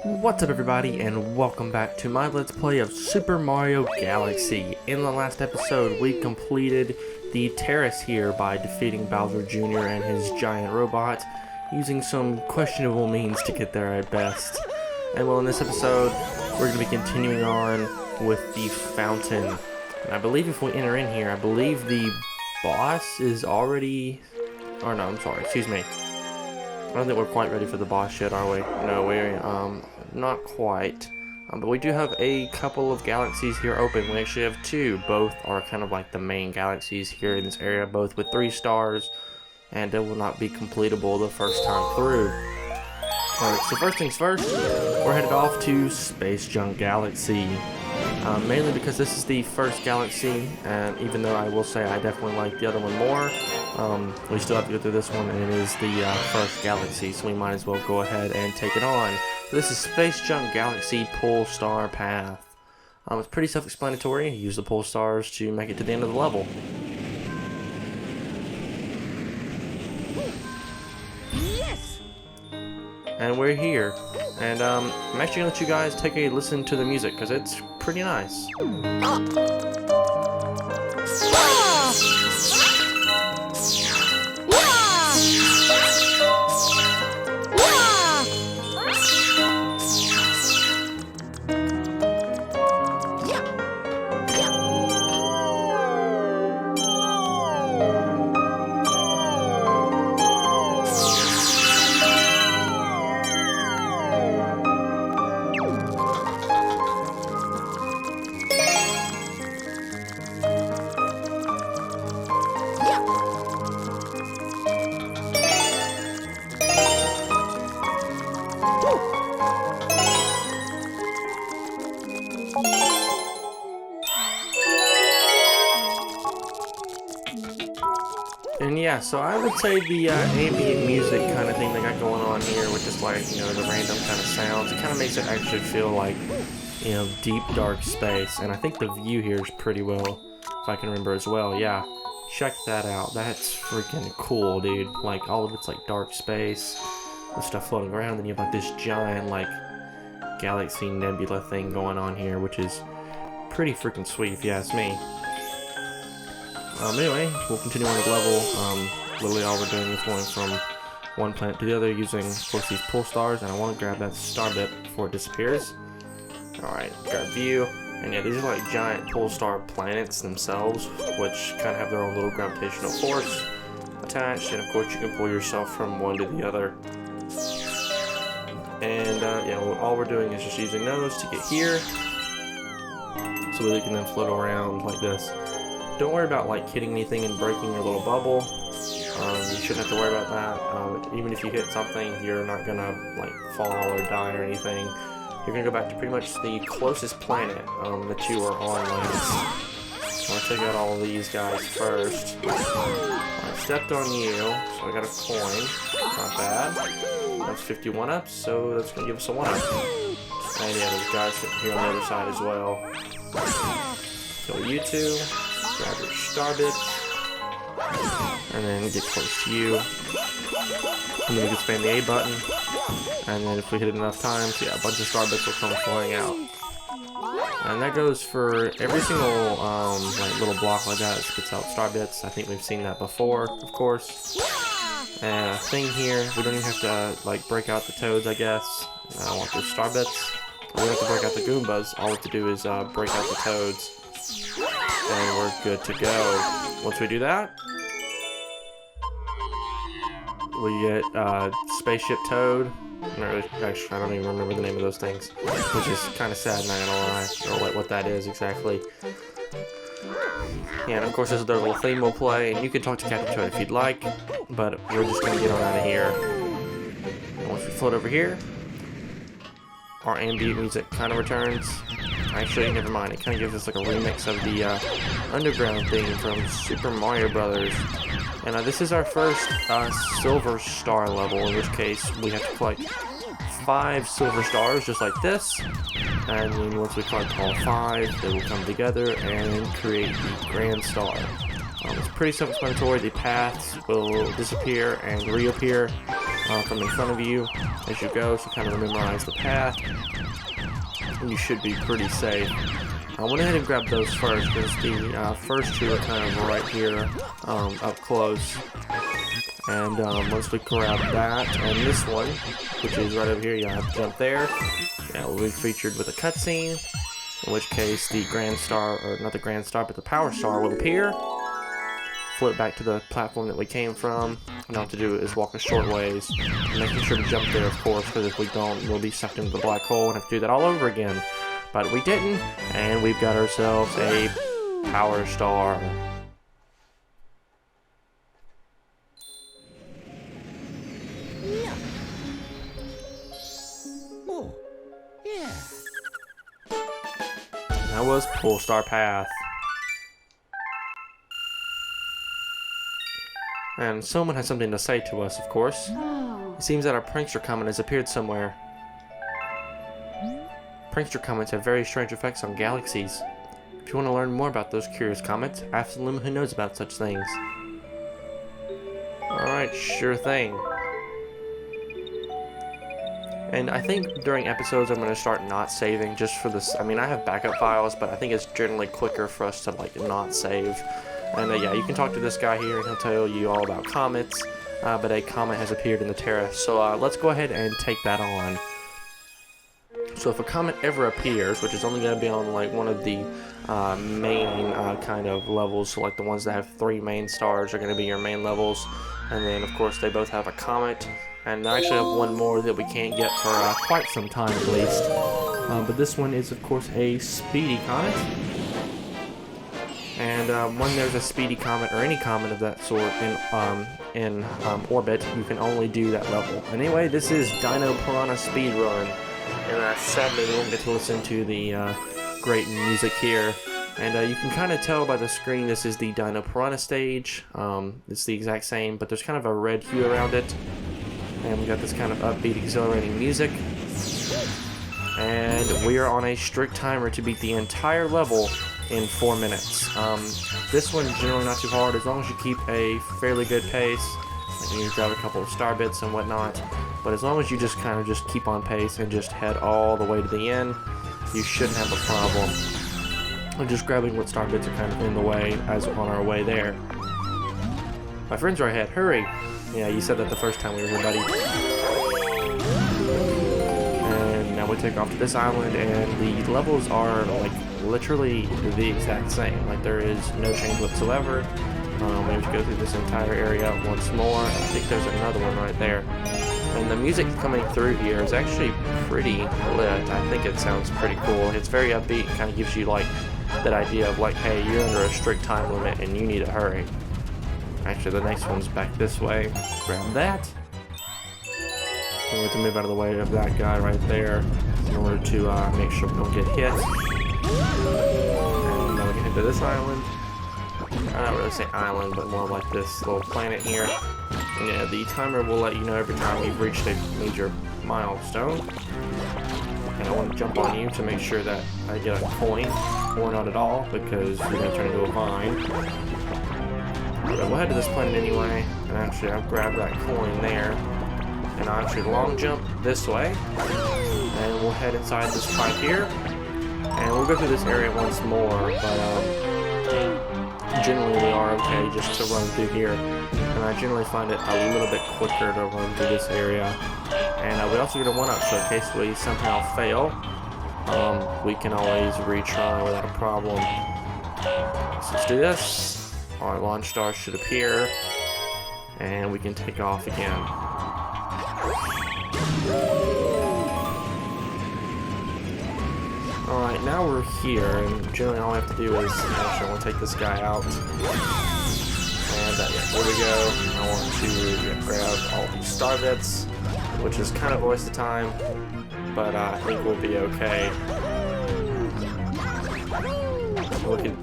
What's up everybody, and welcome back to my Let's Play of Super Mario Galaxy. In the last episode, we completed the terrace here by defeating Bowser Jr. and his giant robot, using some questionable means to get there at best. And well, in this episode, we're going to be continuing on with the fountain. And I believe if we enter in here, I believe the boss is already... Or no, I'm sorry, excuse me. I don't think we're quite ready for the boss yet, are we? No, we're not quite. But we do have a couple of galaxies here open. We actually have two. Both are kind of like the main galaxies here in this area, both with 3 stars, and they will not be completable the first time through. Alright, so first things first, we're headed off to Space Junk Galaxy. Mainly because this is the first galaxy, and even though I will say I definitely like the other one more, we still have to go through this one, and it is the first galaxy, so we might as well go ahead and take it on. So this is Space Junk Galaxy Pole Star Path. It's pretty self-explanatory. You use the pole stars to make it to the end of the level. Yes! And we're here. And I'm actually going to let you guys take a listen to the music, because it's pretty nice. And yeah, so I would say the ambient music kind of thing they got going on here with just like, you know, the random kind of sounds, it kind of makes it actually feel like, you know, deep dark space. And I think the view here is pretty well, if I can remember as well. Yeah, check that out. That's freaking cool, dude. Like, all of it's like dark space with stuff floating around, and you have like this giant like galaxy nebula thing going on here, which is pretty freaking sweet if you ask me. Anyway, we'll continue on the level. Literally all we're doing is going from one planet to the other using, of course, these pull stars, and I want to grab that star bit before it disappears. Alright, grab view, and yeah, these are like giant pull star planets themselves, which kind of have their own little gravitational force attached, and of course you can pull yourself from one to the other. And yeah, all we're doing is just using those to get here, so they can then float around like this. Don't worry about like hitting anything and breaking your little bubble. You shouldn't have to worry about that. Even if you hit something, you're not gonna like fall or die or anything. You're gonna go back to pretty much the closest planet that you are on. I'm gonna take out all of these guys first. I stepped on you, so I got a coin. Not bad. That's 51 up, so that's gonna give us a 1 up. And yeah, there's guys sitting here on the other side as well. Kill you two. Grab your star bits, and then get close to you, and then we can spam the A button, and then if we hit it enough times, yeah, a bunch of star bits will come flying out. And that goes for every single like little block like that. It spits out star bits. I think we've seen that before, of course. And a thing here, we don't even have to like break out the toads, I guess. I don't want those star bits. We don't have to break out the Goombas. All we have to do is break out the toads. And we're good to go. Once we do that, we get Spaceship Toad. Actually, I don't even remember the name of those things, which is kind of sad, not gonna lie. I don't know what that is exactly. Yeah, and of course, this is their little theme we'll play, and you can talk to Captain Toad if you'd like, but we're just gonna get on out of here. And once we float over here, our ambient music kind of returns. Actually, never mind. It kind of gives us like a remix of the underground theme from Super Mario Brothers. And this is our first silver star level, in which case we have to collect 5 silver stars, just like this. And then once we collect all 5, they will come together and create the grand star. It's pretty self-explanatory. The paths will disappear and reappear from in front of you as you go, so kind of memorize the path, and you should be pretty safe. I went ahead and grabbed those first because the first two are kind of right here up close. And once we grab that and this one, which is right over here, you have to jump there. Yeah, we'll be featured with a cutscene, in which case the Grand Star, or not the Grand Star, but the Power Star will appear. Float back to the platform that we came from, and all to do is walk a short ways, making sure to jump there, of course, because if we don't, we'll be sucked into the black hole and have to do that all over again. But we didn't, and we've got ourselves a Power Star. Yeah. Oh, yeah. That was Pole Star Path. And someone has something to say to us, of course. It seems that our prankster comet has appeared somewhere. Prankster comets have very strange effects on galaxies. If you want to learn more about those curious comets, ask someone who knows about such things. Alright, sure thing. And I think during episodes I'm going to start not saving just for this. I mean, I have backup files, but I think it's generally quicker for us to like not save. And yeah, you can talk to this guy here and he'll tell you all about comets, but a comet has appeared in the Terra. So let's go ahead and take that on. So if a comet ever appears, which is only going to be on like one of the main kind of levels, so like the ones that have 3 main stars are going to be your main levels, and then of course they both have a comet, and I actually have one more that we can't get for quite some time at least. But this one is of course a speedy comet, and when there's a speedy comet or any comet of that sort in orbit, you can only do that level. Anyway, this is Dino Piranha Speedrun. And sadly, we won't get to listen to the great music here. And you can kind of tell by the screen this is the Dino Piranha stage. It's the exact same, but there's kind of a red hue around it. And we got this kind of upbeat, exhilarating music. And we are on a strict timer to beat the entire level in 4 minutes. This one's generally not too hard as long as you keep a fairly good pace. And you grab a couple of star bits and whatnot. But as long as you just kind of just keep on pace and just head all the way to the end, you shouldn't have a problem. I'm just grabbing what star bits are kind of in the way as on our way there. My friends are ahead, hurry! Yeah, you said that the first time we were here, buddy. And now we take off to this island, and the levels are like literally the exact same. Like there is no change whatsoever. We have to go through this entire area once more. I think there's another one right there. And the music coming through here is actually pretty lit. I think it sounds pretty cool. It's very upbeat, kind of gives you like that idea of like, hey, you're under a strict time limit and you need to hurry. Actually, the next one's back this way. Grab that. We have to move out of the way of that guy right there in order to make sure we don't get hit. And then we can head to this island. I don't really say island, but more like this little planet here. And yeah, the timer will let you know every time you've reached a major milestone. And I want to jump on you to make sure that I get a coin, or not at all, because you're going to turn into a vine. But we'll head to this planet anyway, and actually I'll grab that coin there, and I'll actually long jump this way, and we'll head inside this pipe here, and we'll go through this area once more, but generally we are okay just to run through here. And I generally find it a little bit quicker to run through this area. And we also get a 1-up, so in case we somehow fail, we can always retry without a problem. So let's do this. Our launch star should appear, and we can take off again. Alright, now we're here, and generally all I have to do is, actually I want to take this guy out. And yeah, there we go. I want to grab all these star bits, which is kind of a waste of time, but I think we'll be okay. We can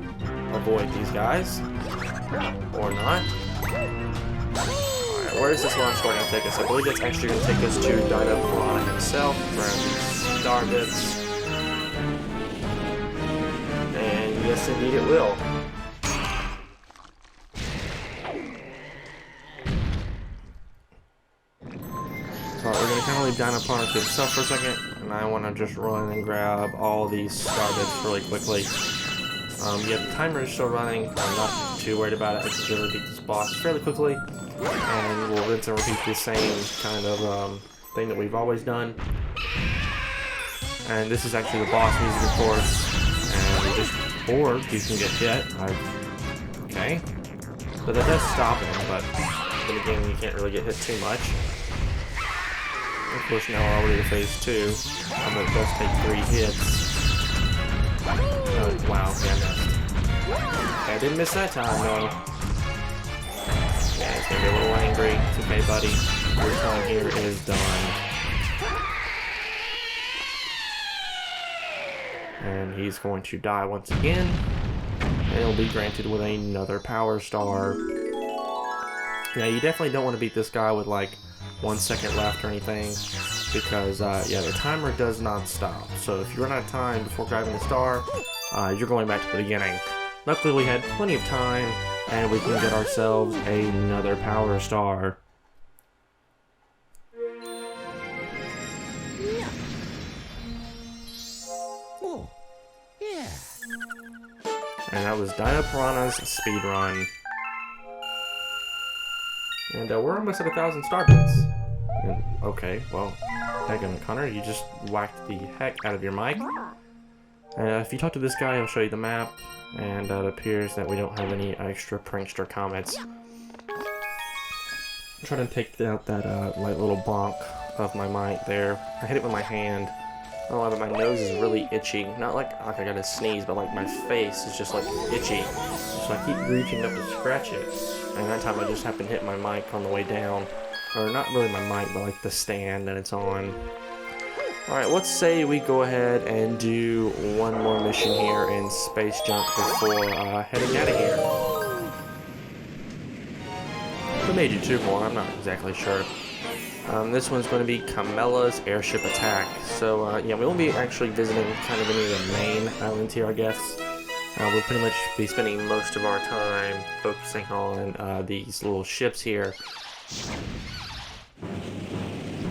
avoid these guys, or not. Alright, where is this launch star going to take us? I believe it's actually going to take us to Dino Piranha himself, grab these star bits. And yes, indeed it will. leave Dinosaur to himself for a second, and I want to just run and grab all these star bits really quickly. Yeah, the timer is still running. I'm not too worried about it. I can really beat this boss fairly quickly, and we'll rinse and repeat the same kind of thing that we've always done. And this is actually the boss music, of course. And you just, or you can get hit. Okay, so that does stop him, but then again, you can't really get hit too much. Of course, now we're already to phase 2, but it does take 3 hits. Oh, wow, yeah, I missed. Okay, I didn't miss that time, though. Yeah, he's gonna be a little angry. It's okay, buddy. Your time here is done. And he's going to die once again. And he'll be granted with another power star. Yeah, you definitely don't want to beat this guy with like 1 second left or anything, because yeah, the timer does not stop. So if you run out of time before grabbing the star, you're going back to the beginning. Luckily we had plenty of time, and we can get ourselves another power star. Yeah. Oh, yeah. And that was Dino Piranha's speedrun. And we're almost at 1,000 star bits. And, okay, well, dang, Connor, you just whacked the heck out of your mic. If you talk to this guy, he'll show you the map, and it appears that we don't have any extra prankster comments. I'm trying to take out that like little bonk of my mic there. I hit it with my hand. I don't know, but my nose is really itchy. Not like I gotta sneeze, but like my face is just like itchy. So I keep reaching up to scratch it. And that time I just happened to hit my mic on the way down. Or not really my mic, but like the stand that it's on. Alright, let's say we go ahead and do one more mission here in Space Jump before heading out of here. We may do 2 more, I'm not exactly sure. This one's going to be Camella's Airship Attack. So yeah, we won't be actually visiting kind of any of the main islands here, I guess. We'll pretty much be spending most of our time focusing on these little ships here.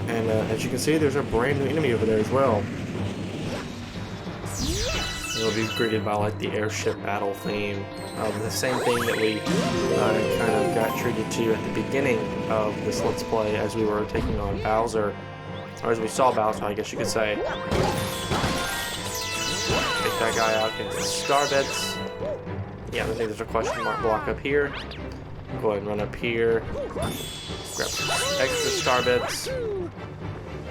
And as you can see, there's a brand new enemy over there as well. It'll be greeted by like the airship battle theme. The same thing that we kind of got treated to at the beginning of this Let's Play as we were taking on Bowser. Or as we saw Bowser, I guess you could say. Take that guy out, get the star bits. Yeah, I think there's a question mark block up here. Go ahead and run up here. Grab some extra star bits.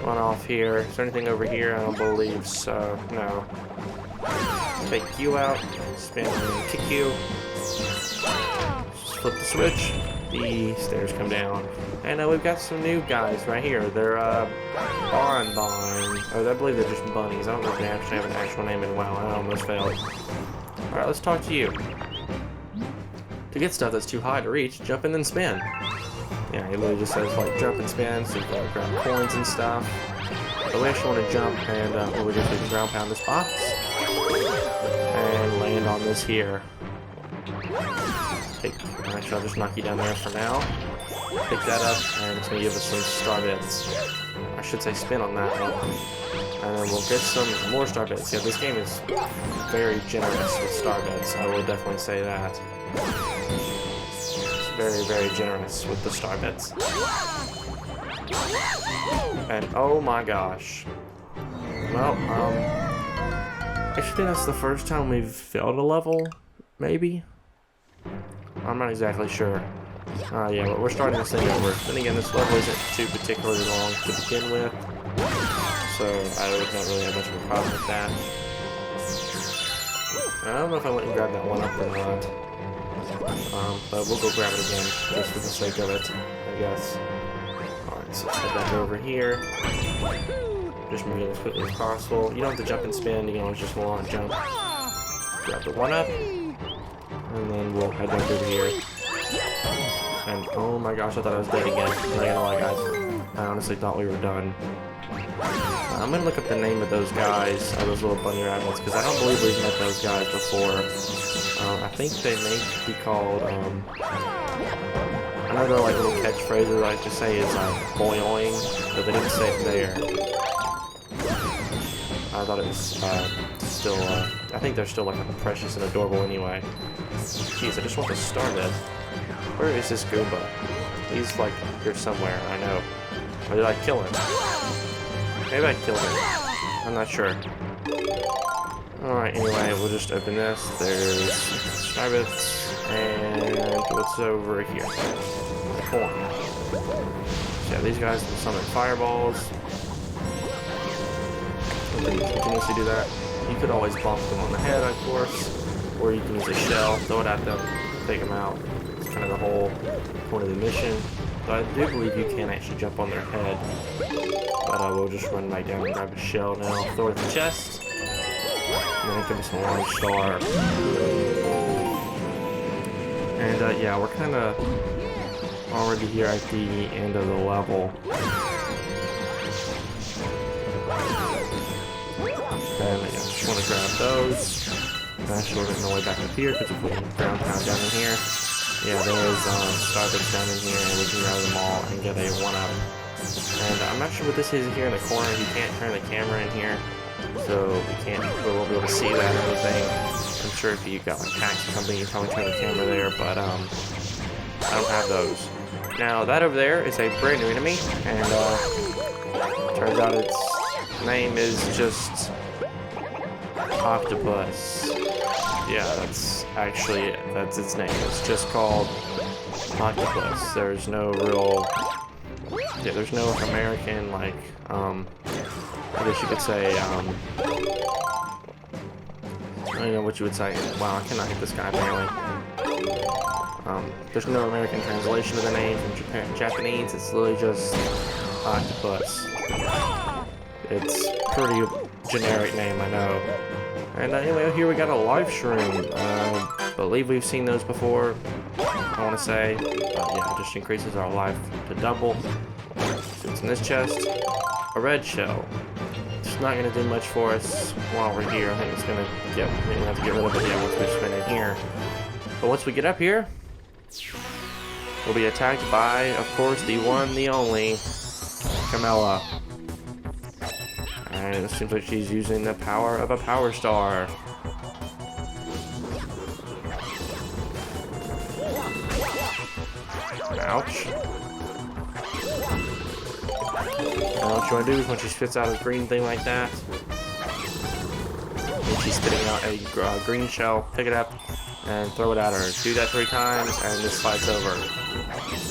Run off here. Is there anything over here? I don't believe so. No. Take you out. Spin and kick you. Just flip the switch. The stairs come down. And we've got some new guys right here. They're Bonbon. Oh, I believe they're just bunnies. I don't know if they actually have an actual name in WoW. I almost failed. Alright, let's talk to you. To get stuff that's too high to reach, jump and then spin. Yeah, he literally just says like jump and spin, so you can grab coins and stuff. But we actually want to jump and we just can ground pound this box and land on this here. Actually, I'll just knock you down there for now. Pick that up, and it's going to give us some star bits. I should say spin on that one. And then we'll get some more star bits. Yeah, this game is very generous with star bits. I will definitely say that. It's very, very generous with the star bits. And oh my gosh. Well, I think that's the first time we've failed a level, maybe? I'm not exactly sure. Yeah, but we're starting this thing over. Then again, this level isn't too particularly long to begin with, so I don't really have much of a problem with that. I don't know if I went and grabbed that one up or not, but we'll go grab it again, just for the sake of it, I guess. Alright, so let's head back over here. Just moving as quickly as possible. You don't have to jump and spin, you can always just hold on and jump. Grab the one up, and then we'll head back over here. And oh my gosh, I thought I was dead again. Not gonna lie, guys. I honestly thought we were done. I'm gonna look up the name of those guys, those little bunny rabbits, because I don't believe we've met those guys before. I think they may be called, I know they're like little catchphrases I like to say is boing, but they didn't say it there. I thought it was still, I think they're still like precious and adorable anyway. Jeez, I just want to start it. Where is this Goomba? He's like here somewhere, I know. Or did I kill him? Maybe I killed him. I'm not sure. Alright, anyway, we'll just open this. There's Starbits. And what's over here? Corn. So yeah, these guys can summon fireballs. You can continuously do that. You could always bump them on the head, of course. Or you can use a shell, throw it at them, take them out. It's kind of the whole point of the mission. But I do believe you can actually jump on their head. But we'll just run right down and grab a shell now. Throw it in the chest. And then give us a launch star. And yeah, we're kind of already here at the end of the level. And I just want to grab those. And actually, we're getting all the way back up here because we're putting ground pound down in here. Yeah, there's Starbits down in here, and we can grab them all and get a 1-up. And I'm not sure what this is here in the corner. You can't turn the camera in here, so we won't be able to see that or anything. I'm sure if you got like hacks or something, you probably turn the camera there, but I don't have those. Now that over there is a brand new enemy, and turns out its name is just Octopus. Yeah, that's actually it. That's its name. It's just called Octopus. There's no real, yeah, there's no American like I guess you could say I don't know what you would say. Wow, I cannot hit this guy apparently. There's no American translation of the name from Japanese. It's literally just Octopus. It's pretty generic name, I know. And anyway, here we got a life shroom. Believe we've seen those before, I want to say. Yeah, it just increases our life to double. So it's in this chest. A red shell. It's not going to do much for us while we're here. I think it's going to get, I think we have to get rid of it, yeah, once we spin in here. But once we get up here, we'll be attacked by, of course, the one, the only, Camilla. And it seems like she's using the power of a power star. Ouch. And what you want to do is when she spits out a green thing like that, and she's spitting out a green shell, pick it up and throw it at her. Do that 3 times and this fight's over.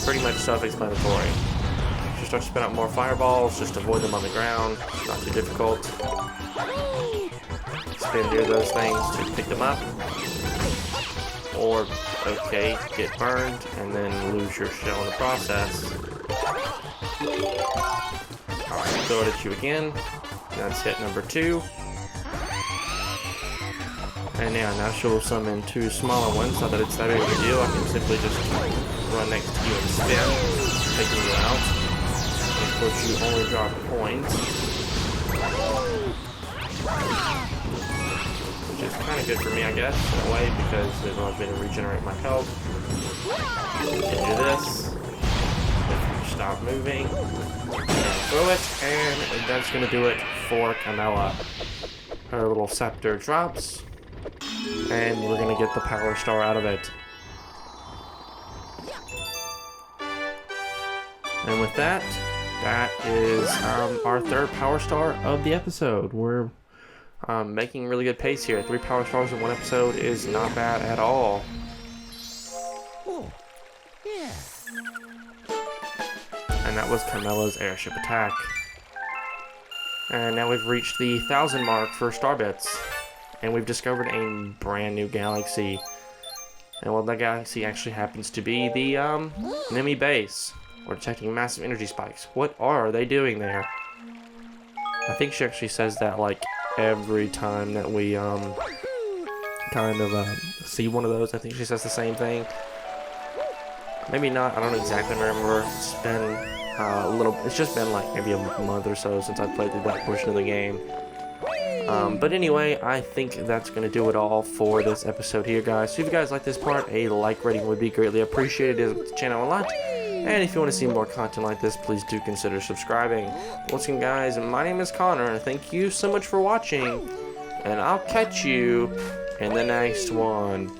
Pretty much self-explanatory. She starts to spin out more fireballs, just avoid them on the ground. It's not too difficult. Spin near those things to pick them up. Or, okay, get burned and then lose your shell in the process. Alright, throw it at you again. That's hit number 2. And yeah, now she'll summon 2 smaller ones. Not that it's that big of a deal. I can simply just run next to you and spin, taking you out. And of course, you only drop points, which is kind of good for me, I guess, in a way, because it allows me to regenerate my health. Continue this. Stop moving. And throw it, and that's going to do it for Camilla. Her little scepter drops. And we're gonna get the power star out of it. And with that, that is our 3rd power star of the episode. We're making really good pace here. 3 power stars in 1 episode is not bad at all. Oh, yeah. And that was Camilla's airship attack. And now we've reached the 1,000 mark for Starbits. And we've discovered a brand new galaxy. And well, that galaxy actually happens to be the enemy base. We're detecting massive energy spikes. What are they doing there? I think she actually says that like every time that we kind of see one of those. I think she says the same thing. Maybe not. I don't exactly remember. It's been a little. It's just been like maybe a month or so since I played through that portion of the game. But anyway, I think that's going to do it all for this episode here, guys. So if you guys like this part, a like rating would be greatly appreciated. It helps the channel a lot. And if you want to see more content like this, please do consider subscribing. Once again, guys, my name is Connor. Thank you so much for watching, and I'll catch you in the next one.